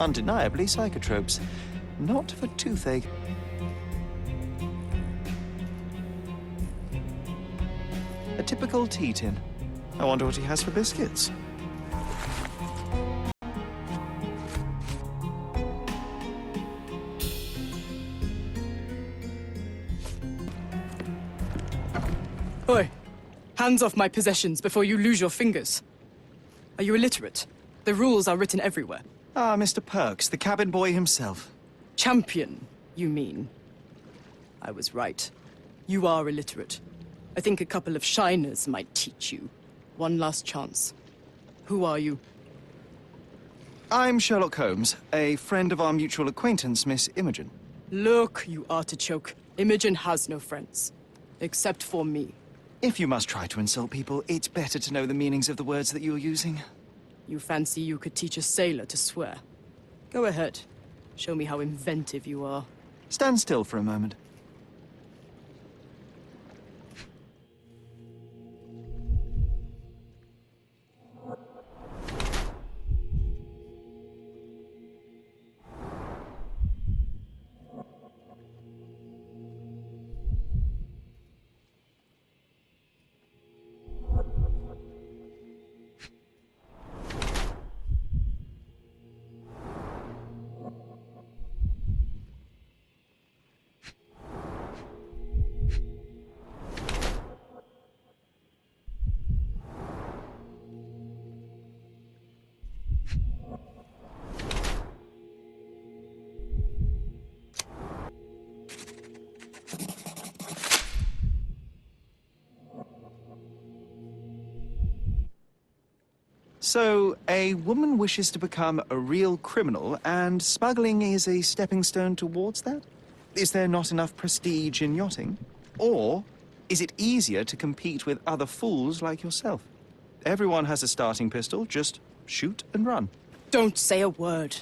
Undeniably psychotropes. Not for toothache. A typical tea tin. I wonder what he has for biscuits. Oi! Hands off my possessions before you lose your fingers. Are you illiterate? The rules are written everywhere. Ah, Mr. Perks, the cabin boy himself. Champion, you mean? I was right. You are illiterate. I think a couple of shiners might teach you. One last chance. Who are you? I'm Sherlock Holmes, a friend of our mutual acquaintance, Miss Imogen. Look, you artichoke. Imogen has no friends. Except for me. If you must try to insult people, it's better to know the meanings of the words that you're using. You fancy you could teach a sailor to swear? Go ahead. Show me how inventive you are. Stand still for a moment. So, a woman wishes to become a real criminal, and smuggling is a stepping stone towards that? Is there not enough prestige in yachting? Or is it easier to compete with other fools like yourself? Everyone has a starting pistol, just shoot and run. Don't say a word.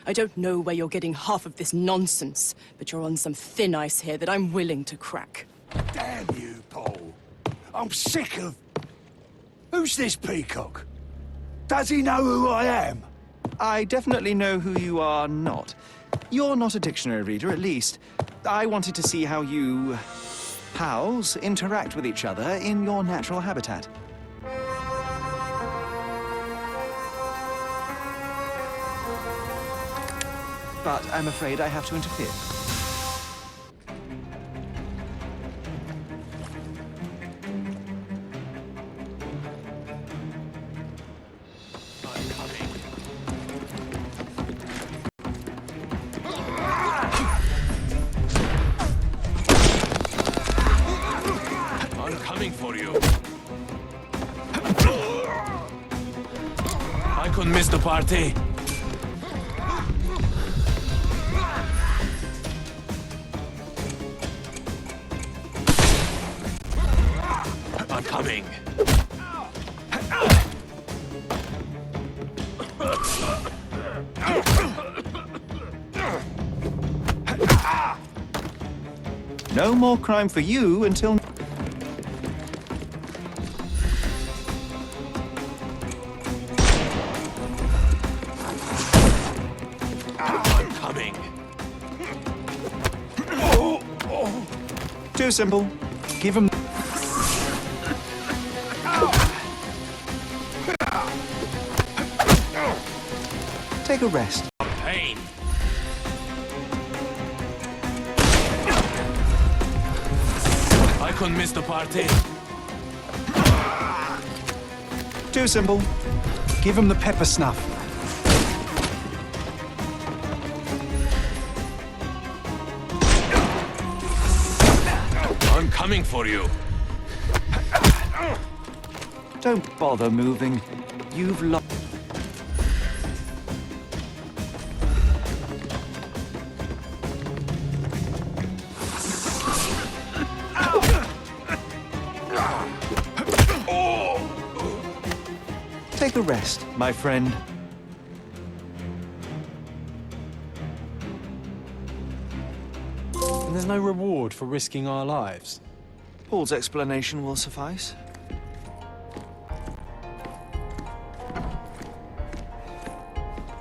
I don't know where you're getting half of this nonsense, but you're on some thin ice here that I'm willing to crack. Damn you, Paul. I'm sick of... Who's this peacock? Does he know who I am? I definitely know who you are not. You're not a dictionary reader, at least. I wanted to see how you... pals interact with each other in your natural habitat. But I'm afraid I have to interfere. For you. I couldn't miss the party. I'm coming. No more crime for you until... Too simple. Give him... Take a rest. Pain. I couldn't miss the party. Too simple. Give him the pepper snuff. I'm coming for you. Don't bother moving. You've lost... Take a rest, my friend. And there's no reward for risking our lives. Paul's explanation will suffice.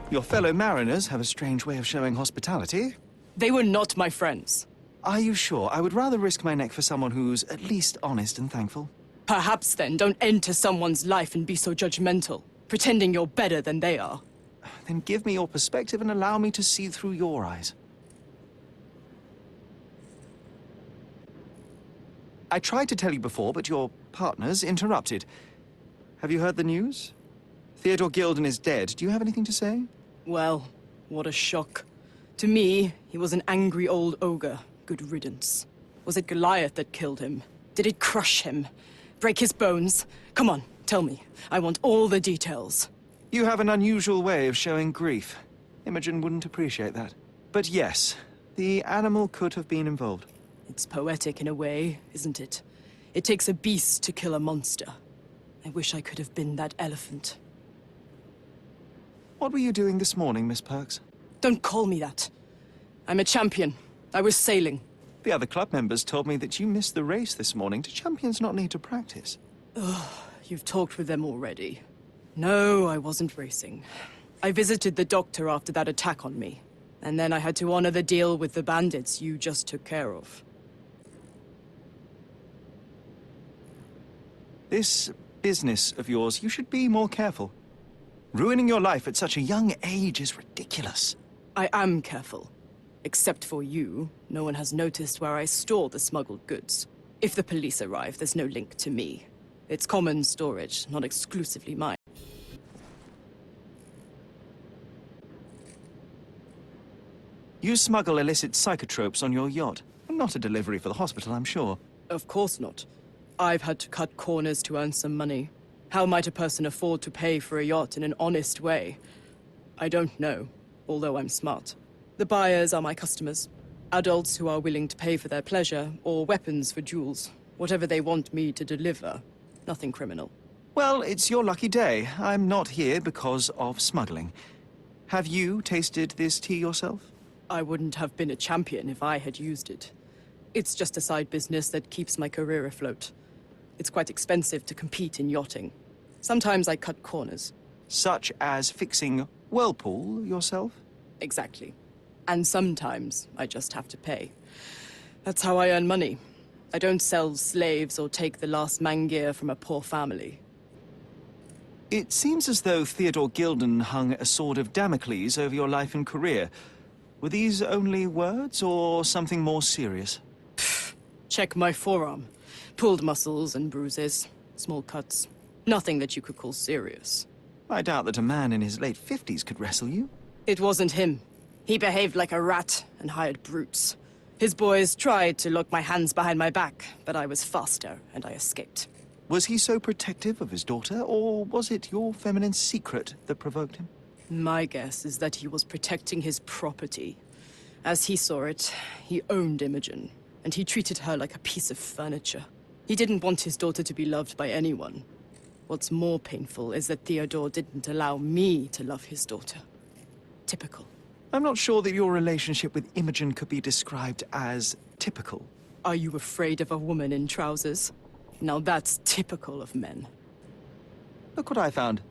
Your fellow mariners have a strange way of showing hospitality. They were not my friends. Are you sure? I would rather risk my neck for someone who's at least honest and thankful. Perhaps then don't enter someone's life and be so judgmental, pretending you're better than they are. Then give me your perspective and allow me to see through your eyes. I tried to tell you before, but your partners interrupted. Have you heard the news? Theodore Gilden is dead. Do you have anything to say? Well, what a shock. To me, he was an angry old ogre. Good riddance. Was it Goliath that killed him? Did it crush him? Break his bones? Come on, tell me. I want all the details. You have an unusual way of showing grief. Imogen wouldn't appreciate that. But yes, the animal could have been involved. It's poetic in a way, isn't it? It takes a beast to kill a monster. I wish I could have been that elephant. What were you doing this morning, Miss Perks? Don't call me that. I'm a champion. I was sailing. The other club members told me that you missed the race this morning. Do champions not need to practice? You've talked with them already. No, I wasn't racing. I visited the doctor after that attack on me. And then I had to honor the deal with the bandits you just took care of. This business of yours, you should be more careful. Ruining your life at such a young age is ridiculous. I am careful. Except for you, no one has noticed where I store the smuggled goods. If the police arrive, there's no link to me. It's common storage, not exclusively mine. You smuggle illicit psychotropes on your yacht. Not a delivery for the hospital, I'm sure. Of course not. I've had to cut corners to earn some money. How might a person afford to pay for a yacht in an honest way? I don't know, although I'm smart. The buyers are my customers. Adults who are willing to pay for their pleasure, or weapons for jewels. Whatever they want me to deliver. Nothing criminal. Well, it's your lucky day. I'm not here because of smuggling. Have you tasted this tea yourself? I wouldn't have been a champion if I had used it. It's just a side business that keeps my career afloat. It's quite expensive to compete in yachting. Sometimes I cut corners. Such as fixing whirlpool yourself? Exactly. And sometimes I just have to pay. That's how I earn money. I don't sell slaves or take the last mangear from a poor family. It seems as though Theodore Gilden hung a sword of Damocles over your life and career. Were these only words or something more serious? Check my forearm. Pulled muscles and bruises. Small cuts. Nothing that you could call serious. I doubt that a man in his late 50s could wrestle you. It wasn't him. He behaved like a rat and hired brutes. His boys tried to lock my hands behind my back, but I was faster and I escaped. Was he so protective of his daughter, or was it your feminine secret that provoked him? My guess is that he was protecting his property. As he saw it, he owned Imogen, and he treated her like a piece of furniture. He didn't want his daughter to be loved by anyone. What's more painful is that Theodore didn't allow me to love his daughter. Typical. I'm not sure that your relationship with Imogen could be described as typical. Are you afraid of a woman in trousers? Now that's typical of men. Look what I found.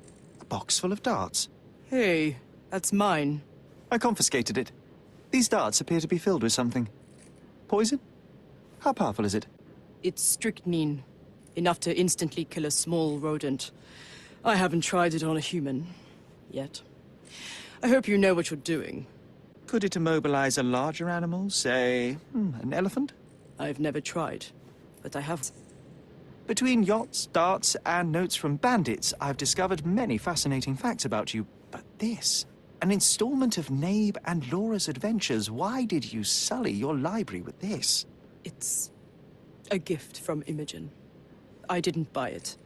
A box full of darts. Hey, that's mine. I confiscated it. These darts appear to be filled with something. Poison? How powerful is it? It's strychnine. Enough to instantly kill a small rodent. I haven't tried it on a human. Yet. I hope you know what you're doing. Could it immobilize a larger animal, say, an elephant? I've never tried, but I have. Between yachts, darts, and notes from bandits, I've discovered many fascinating facts about you. But this, an installment of Nabe and Laura's adventures. Why did you sully your library with this? It's a gift from Imogen. I didn't buy it.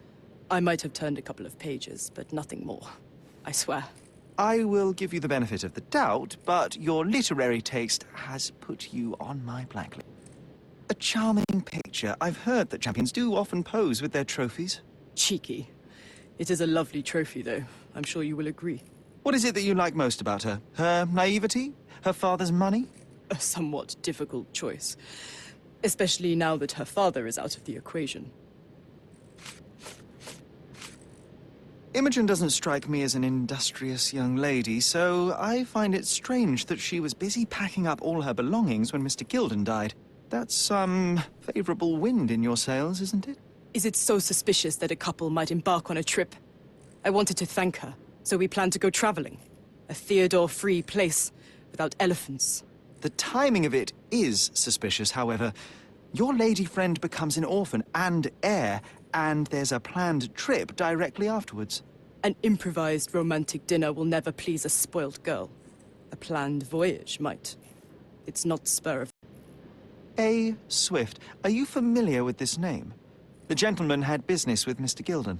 I might have turned a couple of pages, but nothing more. I swear. I will give you the benefit of the doubt, but your literary taste has put you on my blacklist. A charming picture. I've heard that champions do often pose with their trophies. Cheeky. It is a lovely trophy, though. I'm sure you will agree. What is it that you like most about her? Her naivety? Her father's money? A somewhat difficult choice. Especially now that her father is out of the equation. Imogen doesn't strike me as an industrious young lady, so I find it strange that she was busy packing up all her belongings when Mr. Gilden died. That's some favorable wind in your sails, isn't it? Is it so suspicious that a couple might embark on a trip? I wanted to thank her, so we planned to go traveling. A Theodore-free place, without elephants. The timing of it is suspicious, however. Your lady friend becomes an orphan and heir, and there's a planned trip directly afterwards. An improvised romantic dinner will never please a spoilt girl. A planned voyage might. It's not spur of... A. Swift. Are you familiar with this name? The gentleman had business with Mr. Gilden.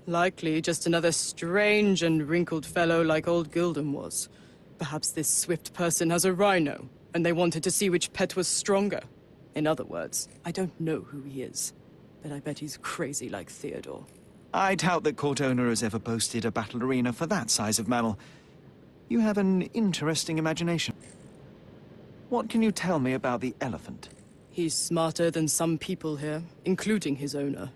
Likely just another strange and wrinkled fellow like old Gilden was. Perhaps this Swift person has a rhino, and they wanted to see which pet was stronger. In other words, I don't know who he is, but I bet he's crazy like Theodore. I doubt that Cordona has ever boasted a battle arena for that size of mammal. You have an interesting imagination. What can you tell me about the elephant? He's smarter than some people here, including his owner.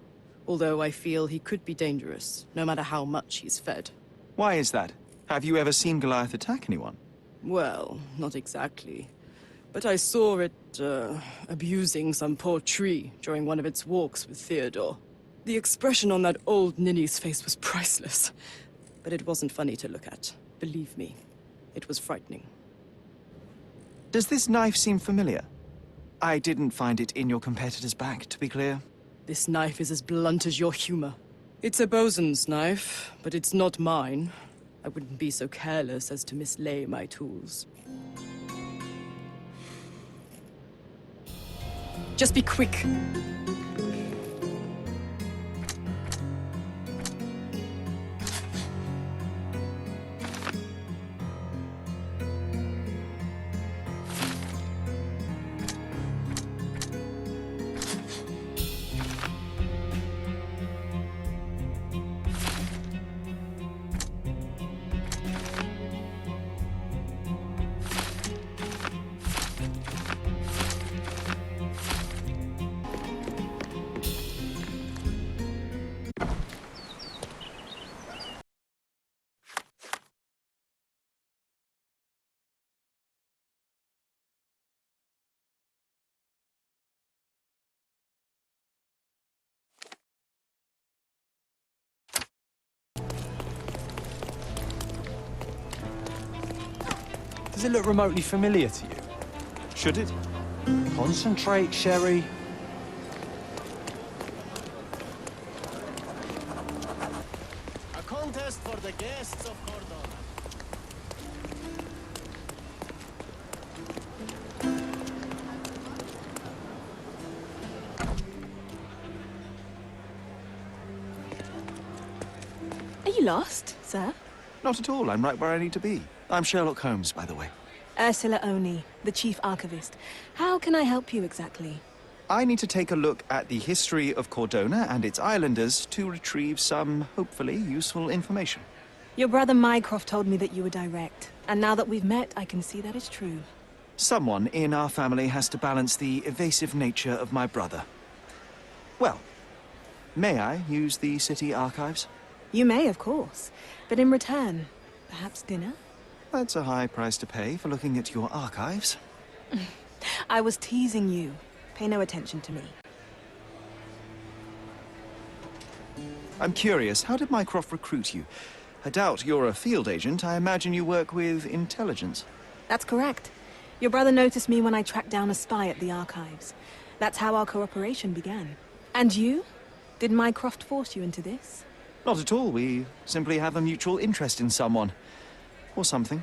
Although I feel he could be dangerous, no matter how much he's fed. Why is that? Have you ever seen Goliath attack anyone? Well, not exactly. But I saw it, abusing some poor tree during one of its walks with Theodore. The expression on that old ninny's face was priceless. But it wasn't funny to look at. Believe me, it was frightening. Does this knife seem familiar? I didn't find it in your competitor's back, to be clear. This knife is as blunt as your humor. It's a bosun's knife, but it's not mine. I wouldn't be so careless as to mislay my tools. Just be quick. Does it look remotely familiar to you? Should it? Concentrate, Sherry. A contest for the guests of Cordona. Are you lost, sir? Not at all. I'm right where I need to be. I'm Sherlock Holmes, by the way. Ursula Oni, the chief archivist. How can I help you exactly? I need to take a look at the history of Cordona and its islanders to retrieve some, hopefully, useful information. Your brother Mycroft told me that you were direct, and now that we've met, I can see that is true. Someone in our family has to balance the evasive nature of my brother. Well, may I use the city archives? You may, of course, but in return, perhaps dinner? That's a high price to pay for looking at your archives. I was teasing you. Pay no attention to me. I'm curious, how did Mycroft recruit you? I doubt you're a field agent. I imagine you work with intelligence. That's correct. Your brother noticed me when I tracked down a spy at the archives. That's how our cooperation began. And you? Did Mycroft force you into this? Not at all. We simply have a mutual interest in someone. Or something.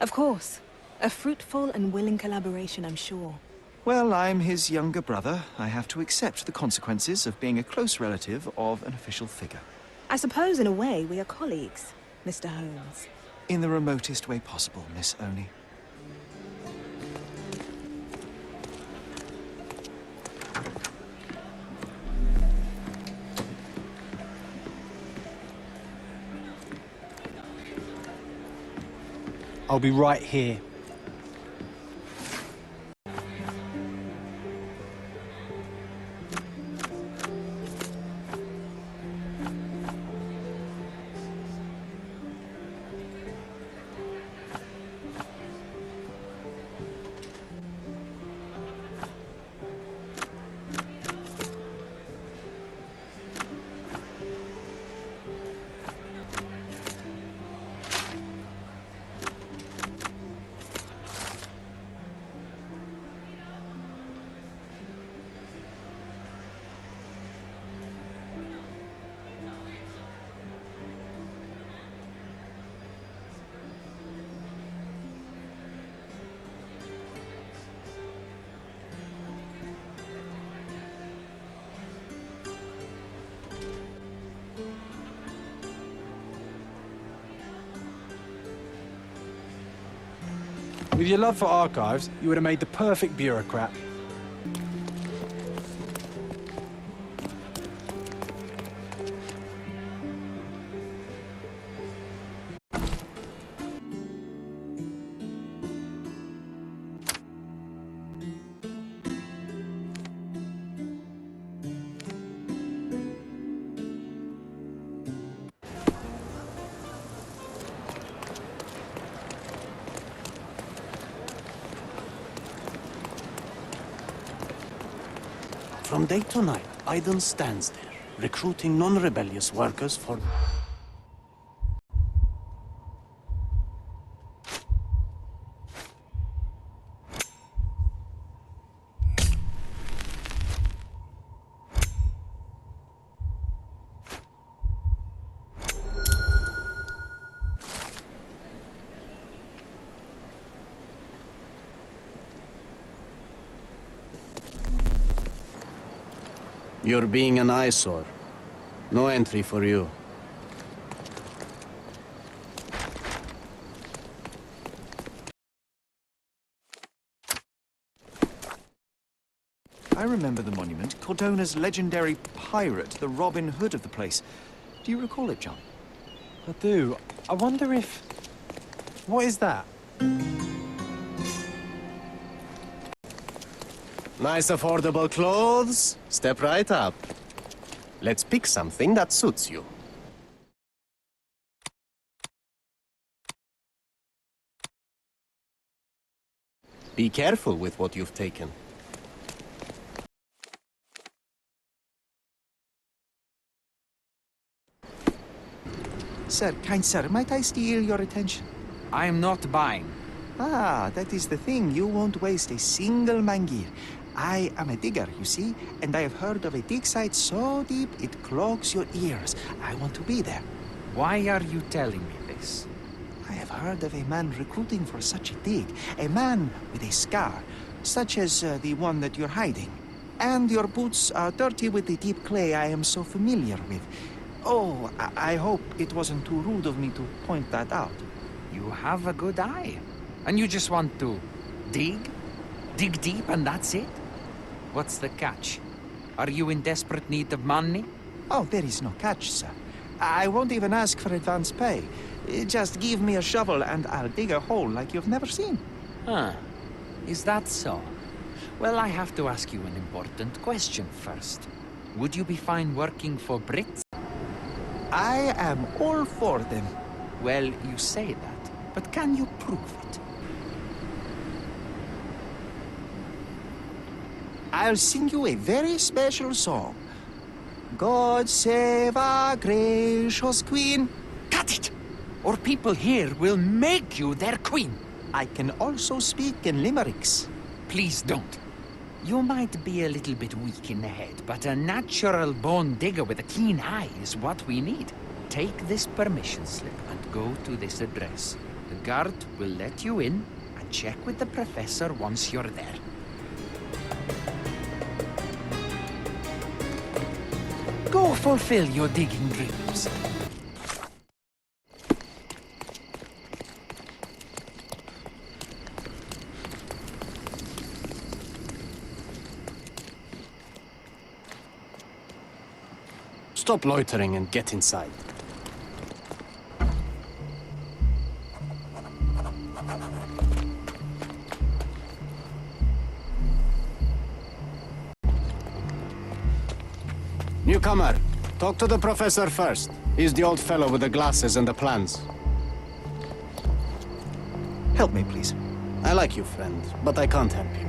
Of course. A fruitful and willing collaboration, I'm sure. Well, I'm his younger brother. I have to accept the consequences of being a close relative of an official figure. I suppose, in a way, we are colleagues, Mr. Holmes. In the remotest way possible, Miss Oni. I'll be right here. With your love for archives, you would have made the perfect bureaucrat. From day to night, Aiden stands there, recruiting non-rebellious workers for... You're being an eyesore. No entry for you. I remember the monument. Cordona's legendary pirate, the Robin Hood of the place. Do you recall it, John? I do. I wonder if... What is that? Nice affordable clothes. Step right up. Let's pick something that suits you. Be careful with what you've taken. Sir, kind sir, might I steal your attention? I am not buying. Ah, that is the thing. You won't waste a single mangir. I am a digger, you see, and I have heard of a dig site so deep it clogs your ears. I want to be there. Why are you telling me this? I have heard of a man recruiting for such a dig. A man with a scar, such as the one that you're hiding. And your boots are dirty with the deep clay I am so familiar with. Oh, I hope it wasn't too rude of me to point that out. You have a good eye. And you just want to dig? Dig deep and that's it? What's the catch? Are you in desperate need of money? Oh, there is no catch, sir. I won't even ask for advance pay. Just give me a shovel and I'll dig a hole like you've never seen. Huh. Is that so? Well, I have to ask you an important question first. Would you be fine working for Brits? I am all for them. Well, you say that, but can you prove it? I'll sing you a very special song. God save our gracious queen. Cut it! Or people here will make you their queen. I can also speak in limericks. Please don't. You might be a little bit weak in the head, but a natural born digger with a keen eye is what we need. Take this permission slip and go to this address. The guard will let you in and check with the professor once you're there. Go fulfill your digging dreams. Stop loitering and get inside. Newcomer, talk to the professor first. He's the old fellow with the glasses and the plans. Help me, please. I like you, friend, but I can't help you.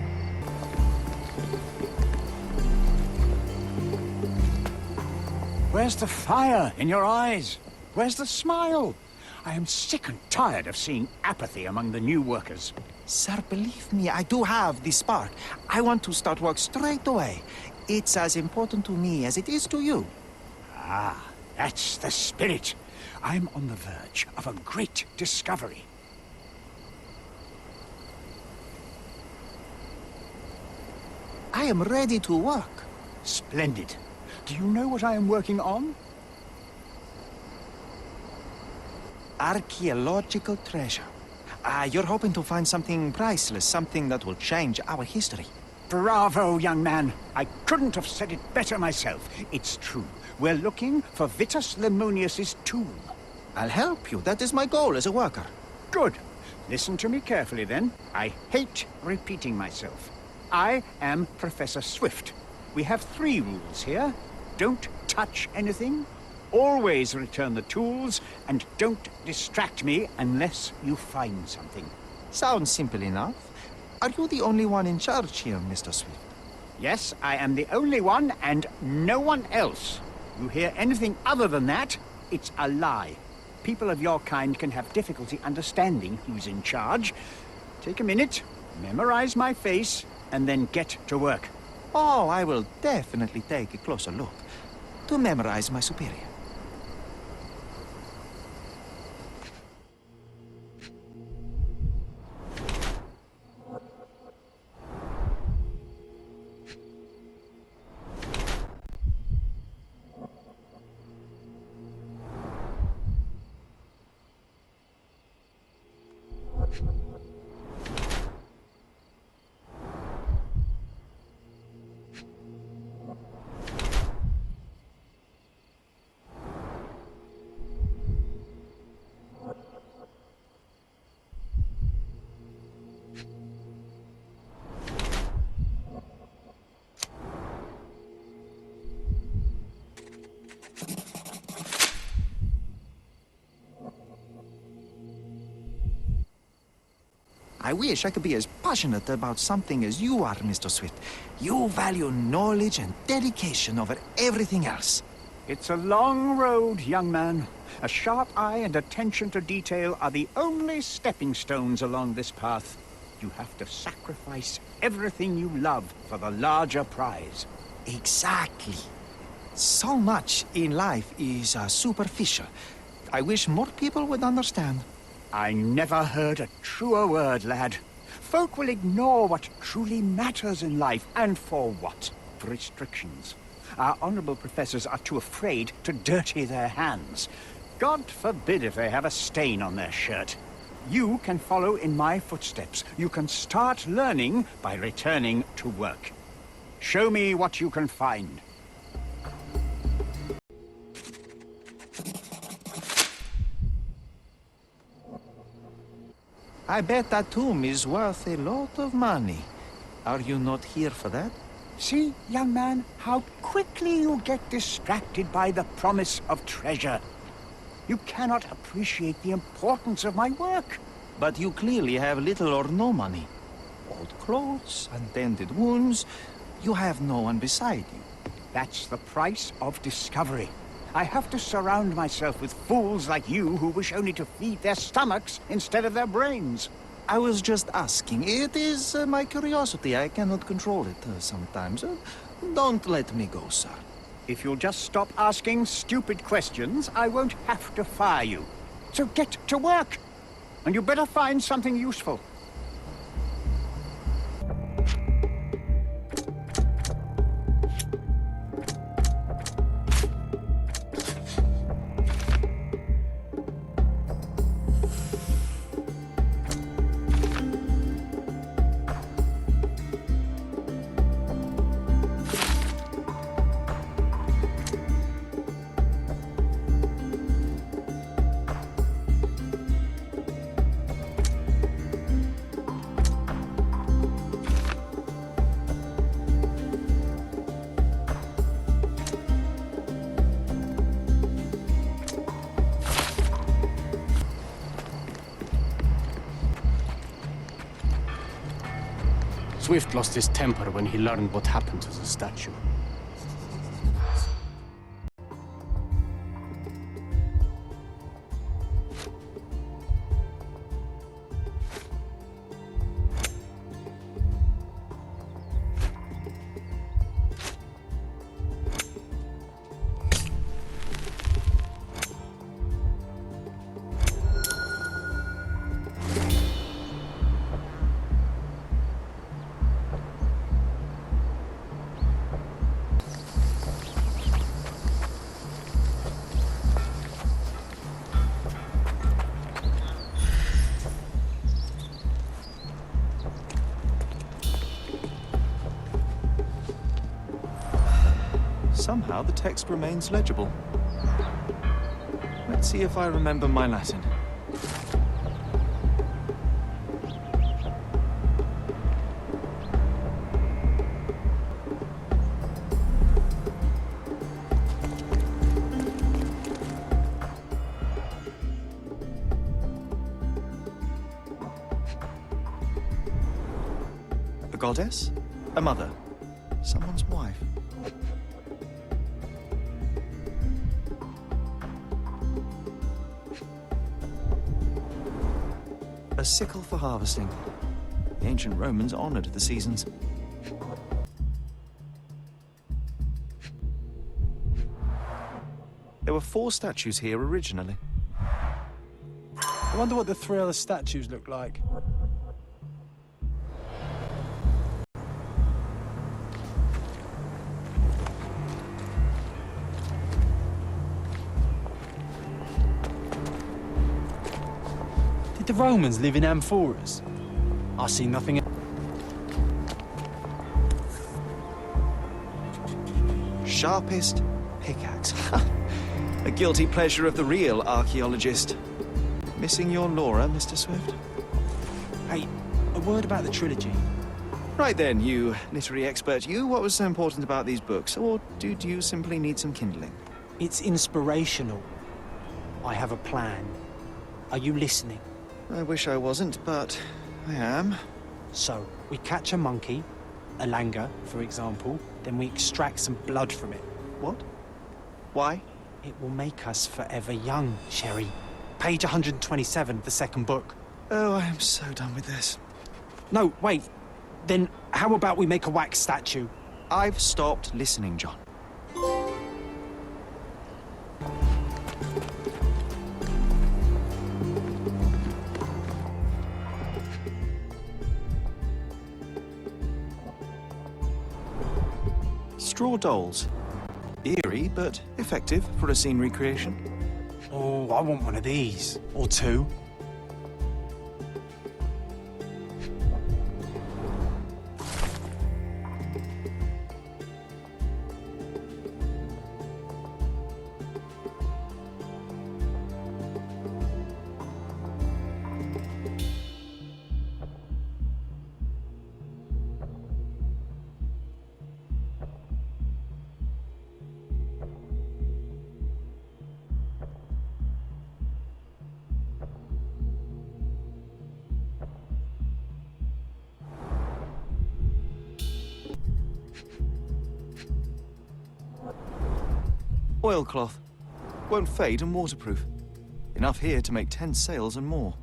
Where's the fire in your eyes? Where's the smile? I am sick and tired of seeing apathy among the new workers. Sir, believe me, I do have the spark. I want to start work straight away. It's as important to me as it is to you. Ah, that's the spirit. I'm on the verge of a great discovery. I am ready to work. Splendid. Do you know what I am working on? Archaeological treasure. You're hoping to find something priceless, something that will change our history. Bravo, young man. I couldn't have said it better myself. It's true. We're looking for Vitus Lemonius's tomb. I'll help you. That is my goal as a worker. Good. Listen to me carefully, then. I hate repeating myself. I am Professor Swift. We have 3 rules here. Don't touch anything, always return the tools, and don't distract me unless you find something. Sounds simple enough. Are you the only one in charge here, Mr. Swift? Yes, I am the only one, and no one else. You hear anything other than that, it's a lie. People of your kind can have difficulty understanding who's in charge. Take a minute, memorize my face, and then get to work. Oh, I will definitely take a closer look to memorize my superior. I wish I could be as passionate about something as you are, Mr. Swift. You value knowledge and dedication over everything else. It's a long road, young man. A sharp eye and attention to detail are the only stepping stones along this path. You have to sacrifice everything you love for the larger prize. Exactly. So much in life is superficial. I wish more people would understand. I never heard a truer word, lad. Folk will ignore what truly matters in life, and for what? For restrictions. Our honorable professors are too afraid to dirty their hands. God forbid if they have a stain on their shirt. You can follow in my footsteps. You can start learning by returning to work. Show me what you can find. I bet that tomb is worth a lot of money. Are you not here for that? See, young man, how quickly you get distracted by the promise of treasure. You cannot appreciate the importance of my work. But you clearly have little or no money. Old clothes, untended wounds. You have no one beside you. That's the price of discovery. I have to surround myself with fools like you who wish only to feed their stomachs instead of their brains. I was just asking. It is my curiosity. I cannot control it sometimes. Don't let me go, sir. If you'll just stop asking stupid questions, I won't have to fire you. So get to work. And you better find something useful. Swift lost his temper when he learned what happened to the statue. somehow the text remains legible. Let's see if I remember my Latin. A goddess? A mother? Someone's wife? A sickle for harvesting. The ancient Romans honored the seasons. There were 4 statues here originally. I wonder what the 3 other statues look like. Did the Romans live in amphoras? I see nothing. Sharpest pickaxe. A guilty pleasure of the real archaeologist. Missing your Laura, Mr. Swift? Hey, a word about the trilogy. Right then, you literary expert. What was so important about these books? Or do you simply need some kindling? It's inspirational. I have a plan. Are you listening? I wish I wasn't, but I am. So, we catch a monkey, a langur, for example, then we extract some blood from it. What? Why? It will make us forever young, Sherry. Page 127, the second book. Oh, I am so done with this. No, wait. Then how about we make a wax statue? I've stopped listening, John. Straw dolls. Eerie, but effective for a scene recreation. Oh, I want one of these. Or 2. Oilcloth. Won't fade and waterproof. Enough here to make 10 sails and more.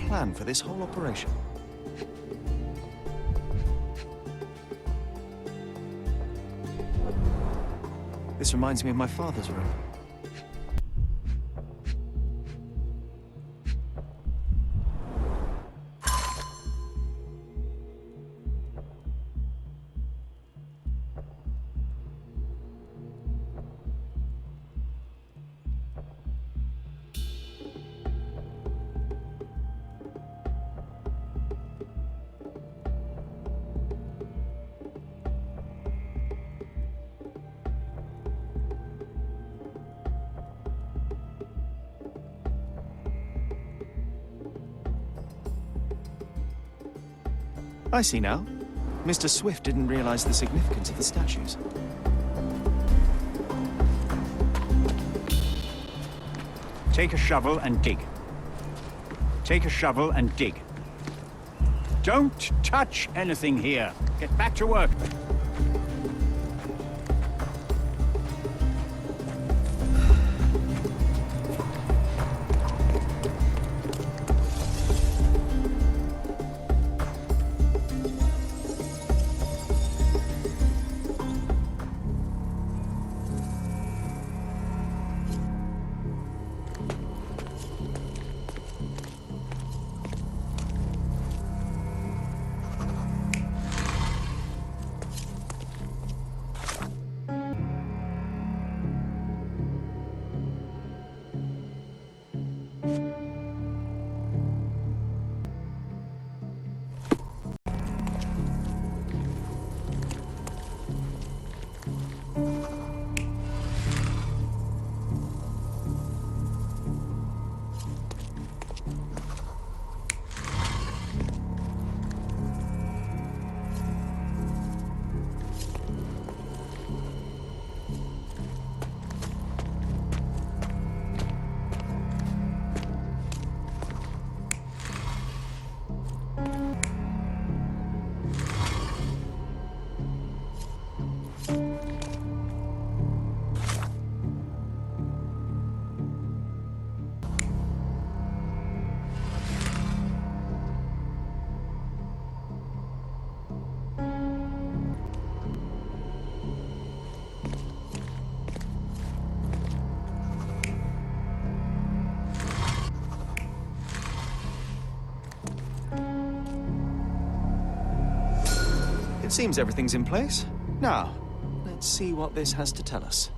Plan for this whole operation. This reminds me of my father's room. I see now. Mr. Swift didn't realize the significance of the statues. Take a shovel and dig. Take a shovel and dig. Don't touch anything here. Get back to work. Seems everything's in place. Now, let's see what this has to tell us.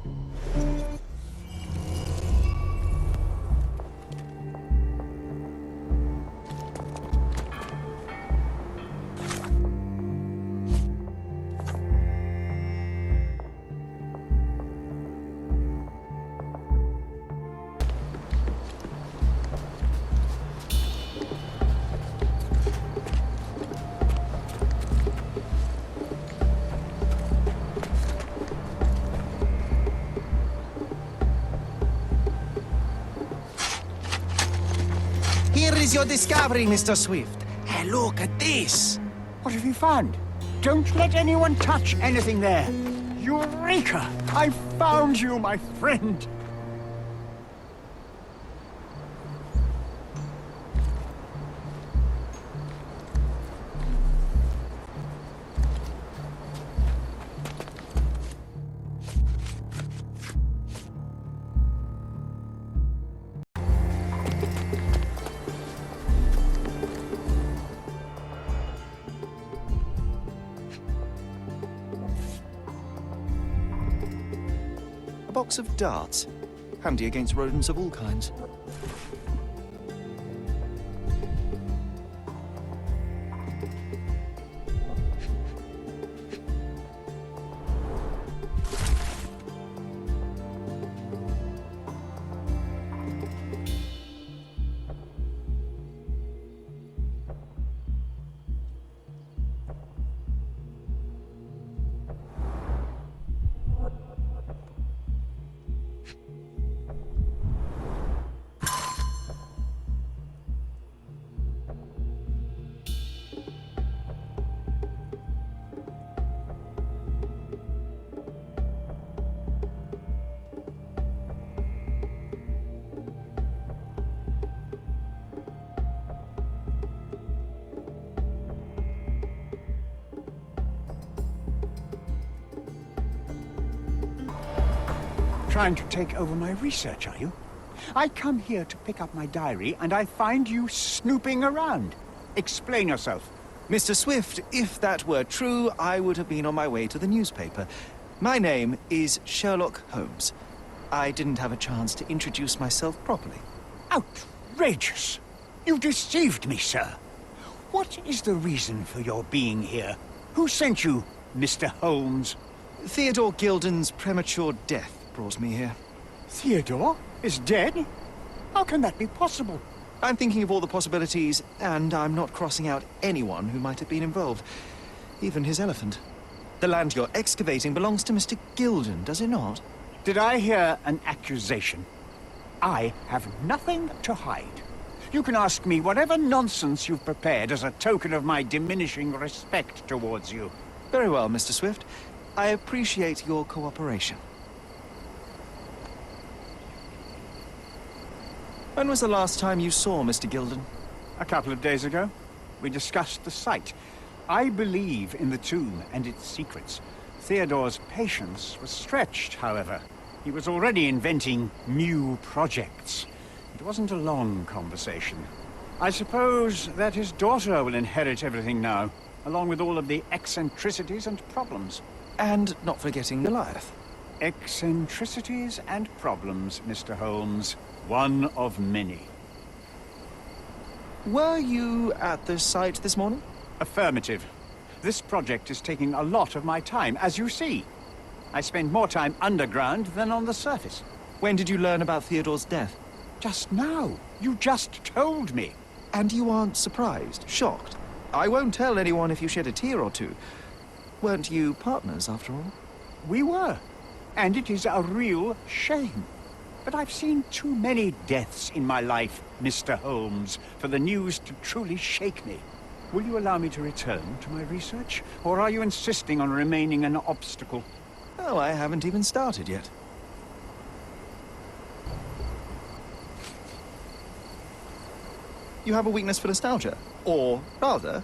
Here is your discovery, Mr. Swift. Hey, look at this. What have you found? Don't let anyone touch anything there. Eureka! I found you, my friend. A box of darts. Handy against rodents of all kinds. Trying to take over my research, are you? I come here to pick up my diary, and I find you snooping around. Explain yourself. Mr. Swift, if that were true, I would have been on my way to the newspaper. My name is Sherlock Holmes. I didn't have a chance to introduce myself properly. Outrageous! You deceived me, sir. What is the reason for your being here? Who sent you, Mr. Holmes? Theodore Gilden's premature death brought me here. Theodore is dead? How can that be possible? I'm thinking of all the possibilities, and I'm not crossing out anyone who might have been involved. Even his elephant. The land you're excavating belongs to Mr. Gilden, does it not? Did I hear an accusation? I have nothing to hide. You can ask me whatever nonsense you've prepared as a token of my diminishing respect towards you. Very well, Mr. Swift. I appreciate your cooperation. When was the last time you saw Mr. Gilden? A couple of days ago, we discussed the site. I believe in the tomb and its secrets. Theodore's patience was stretched, however. He was already inventing new projects. It wasn't a long conversation. I suppose that his daughter will inherit everything now, along with all of the eccentricities and problems. And not forgetting Goliath. Eccentricities and problems, Mr. Holmes. One of many. Were you at the site this morning? Affirmative. This project is taking a lot of my time, as you see. I spend more time underground than on the surface. When did you learn about Theodore's death? Just now. You just told me. And you aren't surprised, shocked? I won't tell anyone if you shed a tear or two. Weren't you partners, after all? We were. And it is a real shame. But I've seen too many deaths in my life, Mr. Holmes, for the news to truly shake me. Will you allow me to return to my research? Or are you insisting on remaining an obstacle? Oh, I haven't even started yet. You have a weakness for nostalgia? Or, rather,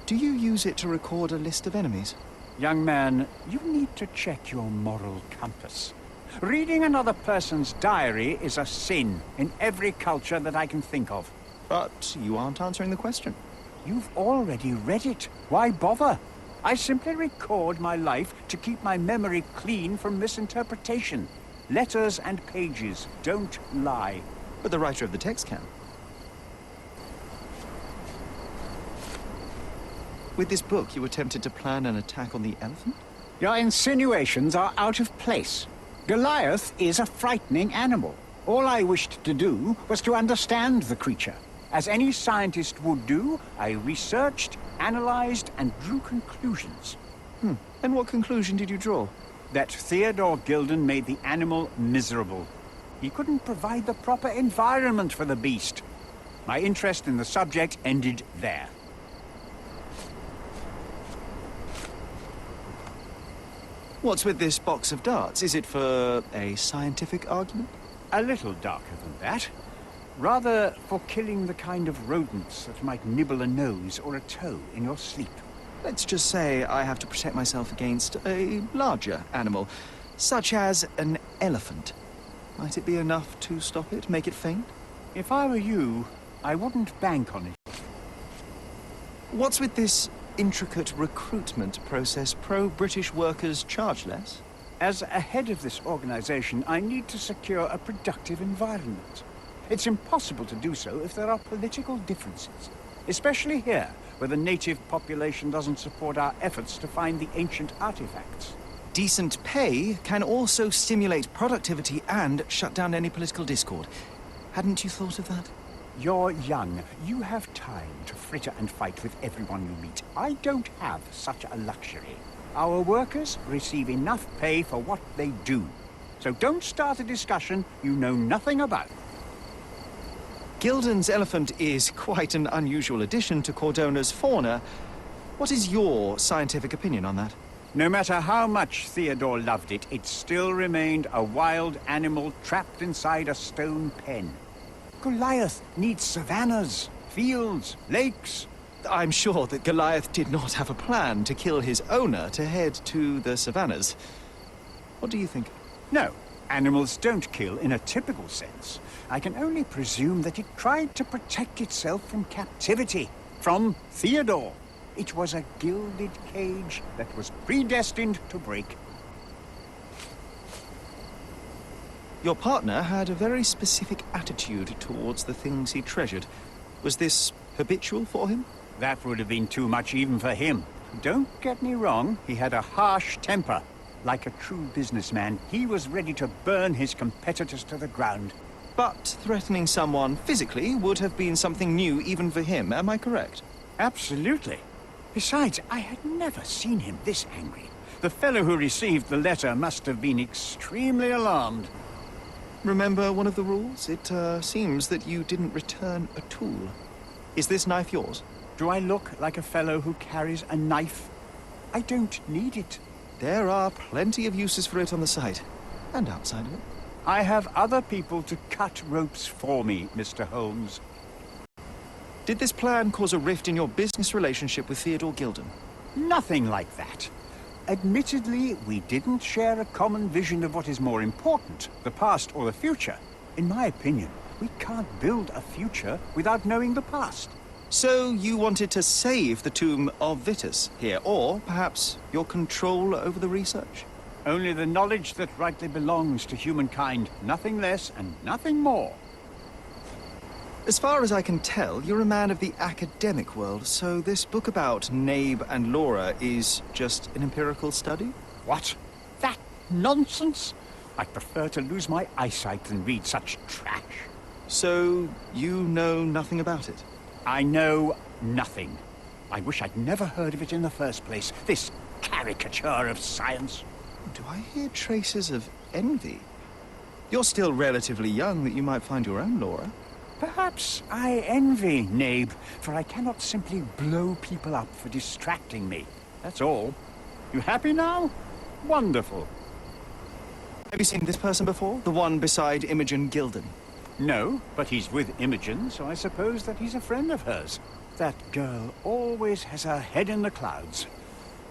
do you use it to record a list of enemies? Young man, you need to check your moral compass. Reading another person's diary is a sin in every culture that I can think of. But you aren't answering the question. You've already read it. Why bother? I simply record my life to keep my memory clean from misinterpretation. Letters and pages don't lie. But the writer of the text can. With this book, you attempted to plan an attack on the elephant? Your insinuations are out of place. Goliath is a frightening animal. All I wished to do was to understand the creature. As any scientist would do, I researched, analyzed, and drew conclusions. And what conclusion did you draw? That Theodore Gilden made the animal miserable. He couldn't provide the proper environment for the beast. My interest in the subject ended there. What's with this box of darts? Is it for a scientific argument? A little darker than that. Rather for killing the kind of rodents that might nibble a nose or a toe in your sleep. Let's just say I have to protect myself against a larger animal, such as an elephant. Might it be enough to stop it, make it faint? If I were you, I wouldn't bank on it. What's with this intricate recruitment process? Pro-British workers charge less? As a head of this organization, I need to secure a productive environment. It's impossible to do so if there are political differences, especially here, where the native population doesn't support our efforts to find the ancient artifacts. Decent pay can also stimulate productivity and shut down any political discord. Hadn't you thought of that? You're young. You have time to fritter and fight with everyone you meet. I don't have such a luxury. Our workers receive enough pay for what they do. So don't start a discussion you know nothing about. Gilden's elephant is quite an unusual addition to Cordona's fauna. What is your scientific opinion on that? No matter how much Theodore loved it, it still remained a wild animal trapped inside a stone pen. Goliath needs savannas, fields, lakes. I'm sure that Goliath did not have a plan to kill his owner to head to the savannas. What do you think? No, animals don't kill in a typical sense. I can only presume that it tried to protect itself from captivity, from Theodore. It was a gilded cage that was predestined to break. Your partner had a very specific attitude towards the things he treasured. Was this habitual for him? That would have been too much even for him. Don't get me wrong, he had a harsh temper. Like a true businessman, he was ready to burn his competitors to the ground. But threatening someone physically would have been something new even for him, am I correct? Absolutely. Besides, I had never seen him this angry. The fellow who received the letter must have been extremely alarmed. Remember one of the rules? It seems that you didn't return a tool. Is this knife yours? Do I look like a fellow who carries a knife? I don't need it. There are plenty of uses for it on the site, and outside of it. I have other people to cut ropes for me, Mr. Holmes. Did this plan cause a rift in your business relationship with Theodore Gilden? Nothing like that. Admittedly, we didn't share a common vision of what is more important, the past or the future. In my opinion, we can't build a future without knowing the past. So you wanted to save the tomb of Vitus here, or perhaps your control over the research? Only the knowledge that rightly belongs to humankind, nothing less and nothing more. As far as I can tell, you're a man of the academic world, so this book about Nabe and Laura is just an empirical study? What? That nonsense? I'd prefer to lose my eyesight than read such trash. So you know nothing about it? I know nothing. I wish I'd never heard of it in the first place, this caricature of science. Do I hear traces of envy? You're still relatively young that you might find your own Laura. Perhaps I envy Nabe, for I cannot simply blow people up for distracting me. That's all. You happy now? Wonderful. Have you seen this person before? The one beside Imogen Gilden? No, but he's with Imogen, so I suppose that he's a friend of hers. That girl always has her head in the clouds.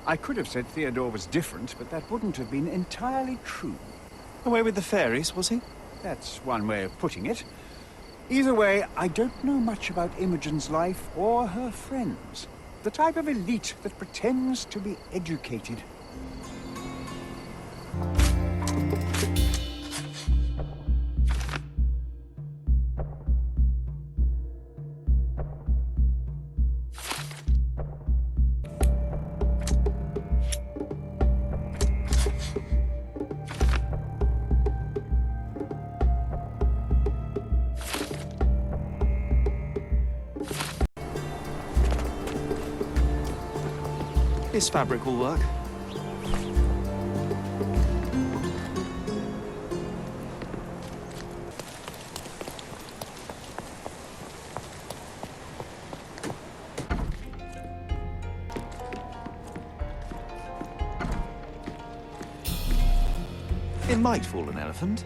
I could have said Theodore was different, but that wouldn't have been entirely true. Away with the fairies, was he? That's one way of putting it. Either way, I don't know much about Imogen's life or her friends. The type of elite that pretends to be educated. This fabric will work. It might fool an elephant.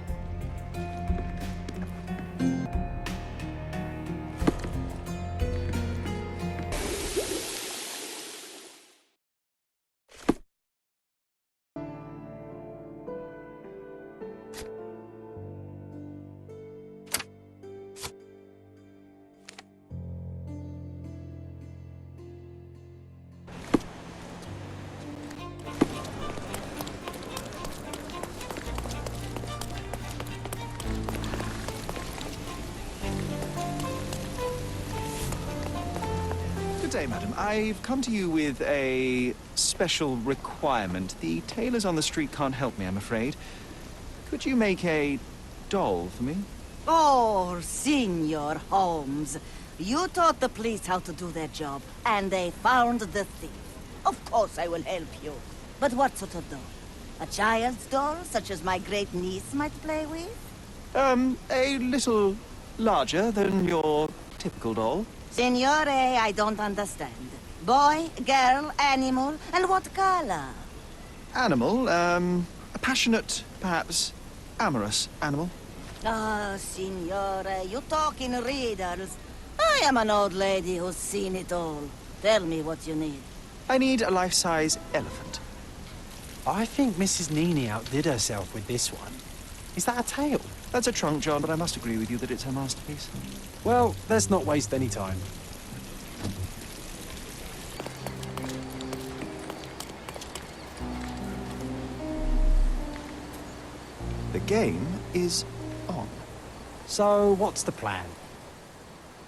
Good day, madam. I've come to you with a special requirement. The tailors on the street can't help me, I'm afraid. Could you make a doll for me? Oh, Signor Holmes. You taught the police how to do their job, and they found the thief. Of course I will help you. But what sort of doll? A child's doll, such as my great niece might play with? A little larger than your typical doll. Signore, I don't understand. Boy, girl, animal, and what color? Animal, a passionate, perhaps amorous animal. Ah, Signore, you talk in riddles. I am an old lady who's seen it all. Tell me what you need. I need a life-size elephant. I think Mrs. Nini outdid herself with this one. Is that a tail? That's a trunk, John, but I must agree with you that it's her masterpiece. Well, let's not waste any time. The game is on. So, what's the plan?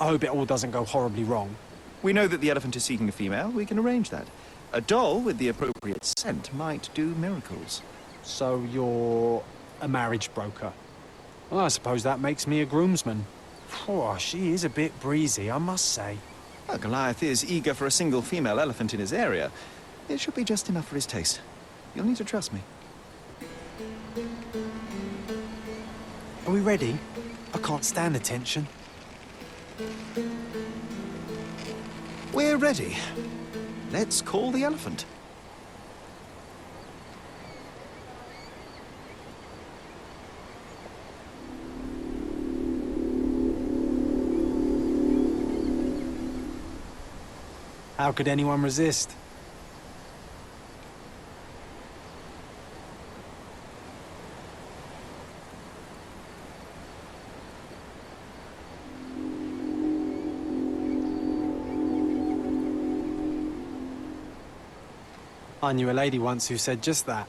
I hope it all doesn't go horribly wrong. We know that the elephant is seeking a female. We can arrange that. A doll with the appropriate scent might do miracles. So, you're a marriage broker. Well, I suppose that makes me a groomsman. Oh, she is a bit breezy, I must say. Well, Goliath is eager for a single female elephant in his area. It should be just enough for his taste. You'll need to trust me. Are we ready? I can't stand the tension. We're ready. Let's call the elephant. How could anyone resist? I knew a lady once who said just that.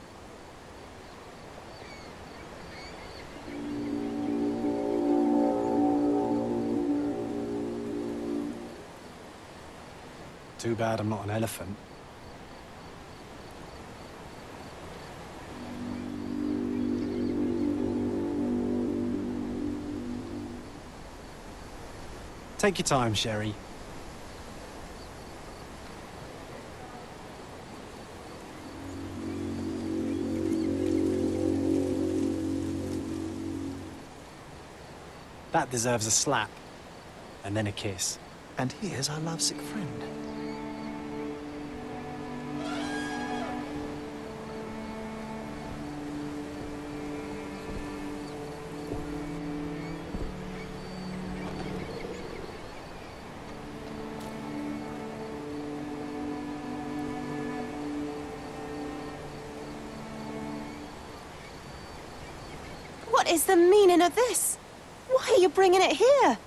Too bad I'm not an elephant. Take your time, Sherry. That deserves a slap, and then a kiss. And here's our lovesick friend. What is the meaning of this? Why are you bringing it here?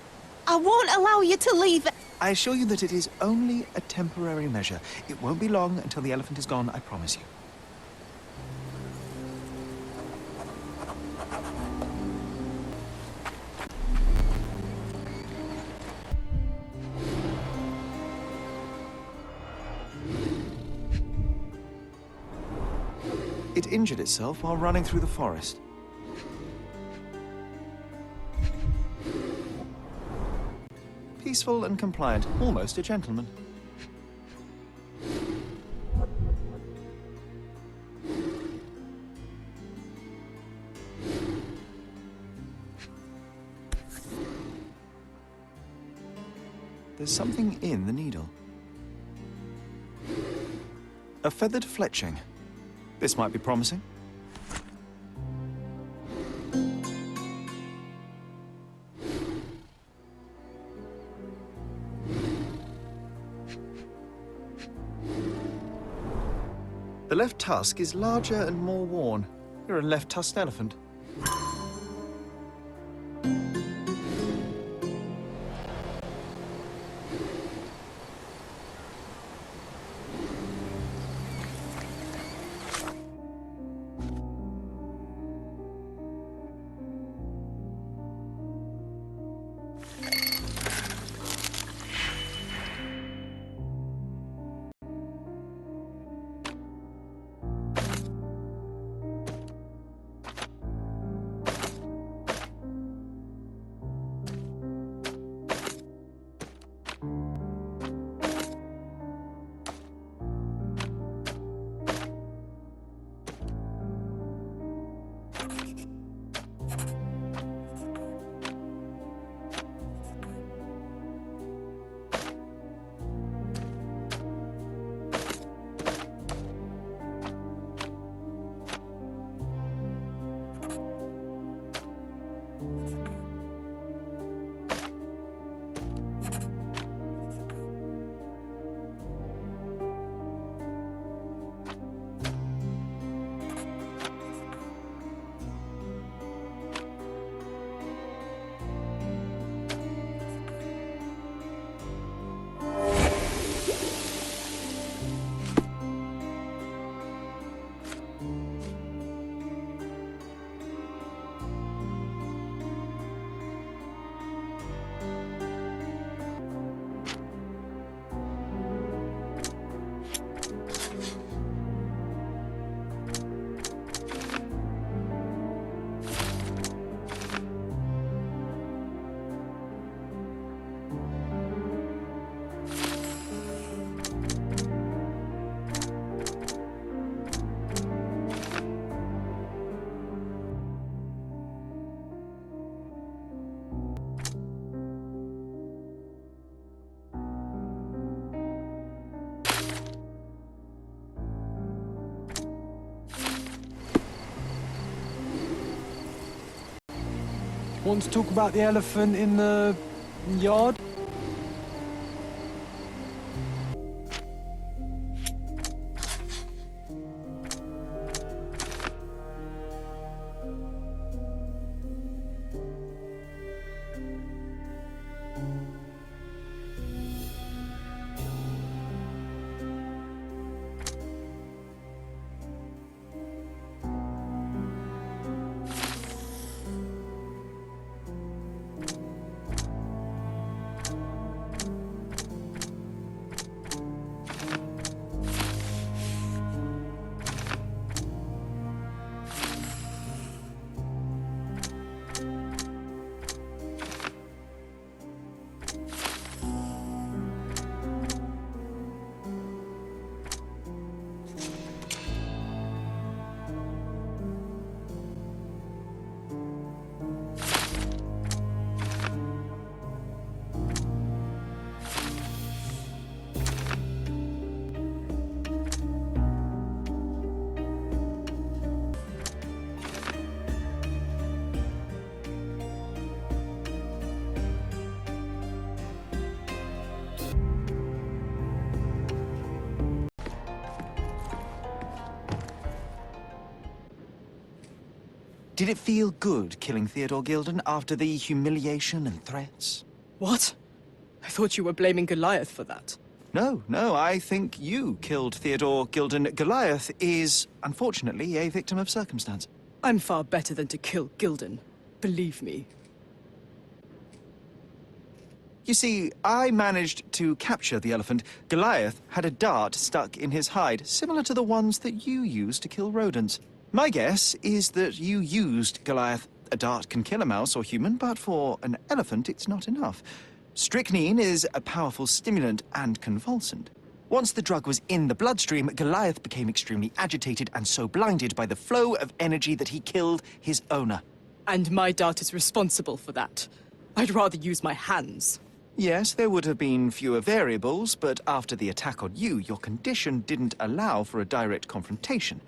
I won't allow you to leave. I assure you that it is only a temporary measure. It won't be long until the elephant is gone, I promise you. It injured itself while running through the forest. Peaceful and compliant, almost a gentleman. There's something in the needle. A feathered fletching. This might be promising. The left tusk is larger and more worn. You're a left-tusked elephant. Want to talk about the elephant in the yard? Did it feel good killing Theodore Gilden after the humiliation and threats? What? I thought you were blaming Goliath for that. No, I think you killed Theodore Gilden. Goliath is, unfortunately, a victim of circumstance. I'm far better than to kill Gilden. Believe me. You see, I managed to capture the elephant. Goliath had a dart stuck in his hide, similar to the ones that you used to kill rodents. My guess is that you used Goliath. A dart can kill a mouse or human, but for an elephant, it's not enough. Strychnine is a powerful stimulant and convulsant. Once the drug was in the bloodstream, Goliath became extremely agitated and so blinded by the flow of energy that he killed his owner. And my dart is responsible for that. I'd rather use my hands. Yes, there would have been fewer variables, but after the attack on you, your condition didn't allow for a direct confrontation.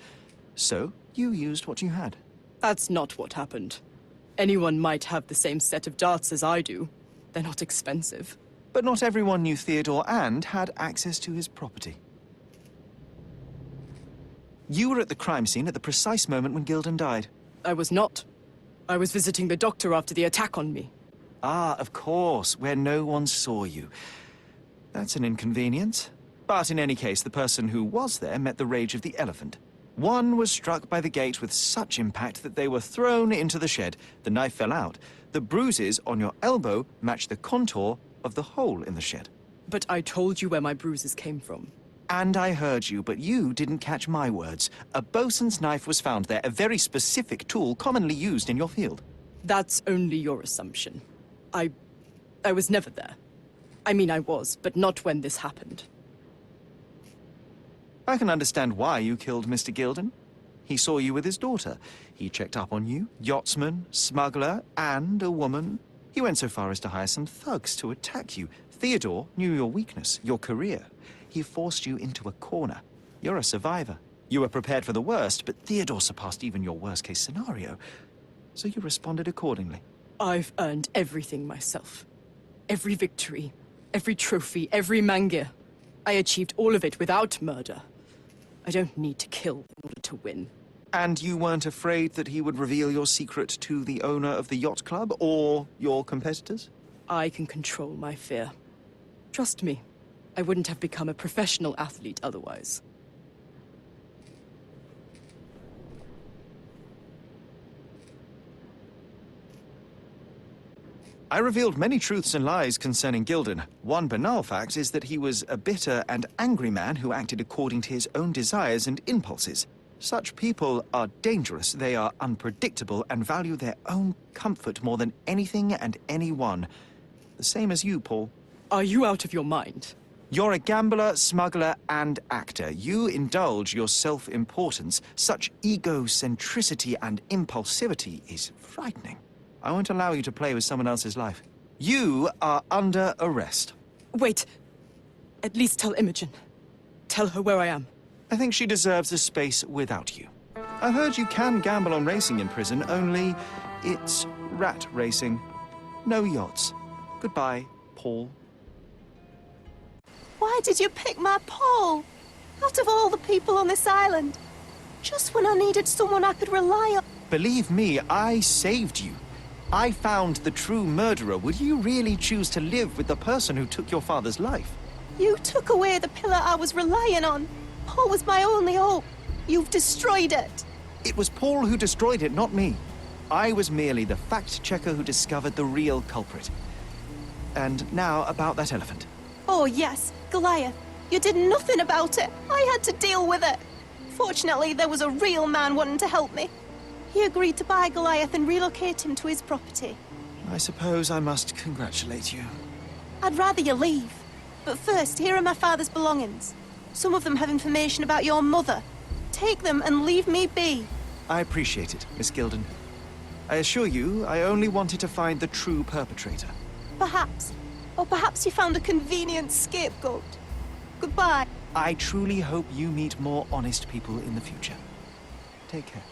So, you used what you had. That's not what happened. Anyone might have the same set of darts as I do. They're not expensive. But not everyone knew Theodore and had access to his property. You were at the crime scene at the precise moment when Gilden died. I was not. I was visiting the doctor after the attack on me. Ah, of course, where no one saw you. That's an inconvenience. But in any case, the person who was there met the rage of the elephant. One was struck by the gate with such impact that they were thrown into the shed. The knife fell out. The bruises on your elbow match the contour of the hole in the shed. But I told you where my bruises came from. And I heard you, but you didn't catch my words. A bosun's knife was found there, a very specific tool commonly used in your field. That's only your assumption. I was never there. I mean, I was, but not when this happened. I can understand why you killed Mr. Gilden. He saw you with his daughter. He checked up on you, yachtsman, smuggler, and a woman. He went so far as to hire some thugs to attack you. Theodore knew your weakness, your career. He forced you into a corner. You're a survivor. You were prepared for the worst, but Theodore surpassed even your worst-case scenario. So you responded accordingly. I've earned everything myself. Every victory, every trophy, every mangir. I achieved all of it without murder. I don't need to kill in order to win. And you weren't afraid that he would reveal your secret to the owner of the yacht club or your competitors? I can control my fear. Trust me, I wouldn't have become a professional athlete otherwise. I revealed many truths and lies concerning Gilden. One banal fact is that he was a bitter and angry man who acted according to his own desires and impulses. Such people are dangerous, they are unpredictable, and value their own comfort more than anything and anyone. The same as you, Paul. Are you out of your mind? You're a gambler, smuggler, and actor. You indulge your self-importance. Such egocentricity and impulsivity is frightening. I won't allow you to play with someone else's life. You are under arrest. Wait. At least tell Imogen. Tell her where I am. I think she deserves a space without you. I heard you can gamble on racing in prison, only it's rat racing. No yachts. Goodbye, Paul. Why did you pick my Paul? Out of all the people on this island. Just when I needed someone I could rely on. Believe me, I saved you. I found the true murderer. Would you really choose to live with the person who took your father's life? You took away the pillar I was relying on. Paul was my only hope. You've destroyed it. It was Paul who destroyed it, not me. I was merely the fact-checker who discovered the real culprit. And now about that elephant. Oh yes, Goliath. You did nothing about it. I had to deal with it. Fortunately, there was a real man wanting to help me. He agreed to buy Goliath and relocate him to his property. I suppose I must congratulate you. I'd rather you leave. But first, here are my father's belongings. Some of them have information about your mother. Take them and leave me be. I appreciate it, Miss Gilden. I assure you, I only wanted to find the true perpetrator. Perhaps. Or perhaps you found a convenient scapegoat. Goodbye. I truly hope you meet more honest people in the future. Take care.